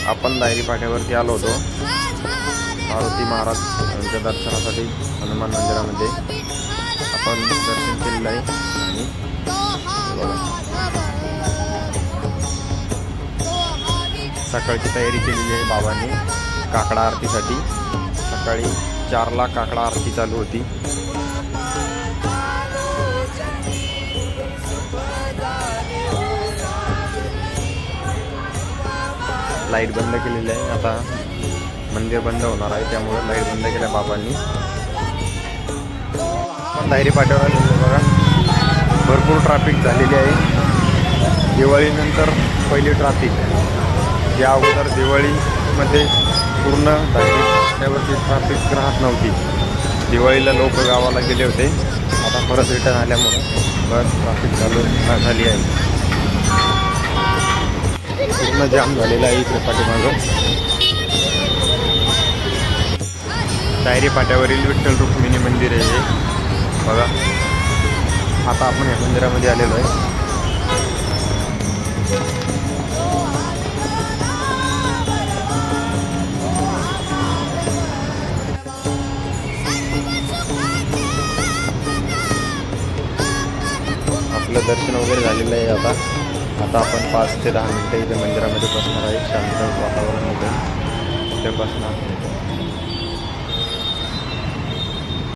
आपण दायरी पाट्यावरती आलो होतो मारुती महाराज यांच्या दर्शनासाठी हनुमान मंदिरामध्ये आपण दर्शन केलेलं आहे. आणि सकाळची तयारी केलेली आहे बाबांनी काकडा आरतीसाठी. सकाळी 4ला काकडा आरती चालू होती. लाईट बंद केलेली आहे. आता मंदिर बंद होणार आहे त्यामुळे लाईट बंद केल्या बाबांनी. पण दायरी पाट्यावर आलेलं बघा भरपूर ट्रॅफिक झालेली आहे. दिवाळीनंतर पहिली ट्रॅफिक. या अगोदर दिवाळीमध्ये पूर्ण दायरी पाट्यावरती ट्रॅफिक राहत नव्हती. दिवाळीला लोक गावाला गेले होते. आता परत रिटर्न आल्यामुळं बस ट्रॅफिक चालू झाली आहे. पूर्ण जाम झालेला आहे इकडे पाठीमागं. दायरी पाट्यावरील विठ्ठल रुक्मिणी मंदिर आहे हे बघा. आता आपण या मंदिरामध्ये आलेलो आहे. आपलं दर्शन वगैरे झालेलं आहे. आता आपण 5 ते 10 मिनिटं इथे मंदिरामध्ये बसणार आहे. शांत वातावरण होतं ते बसणार.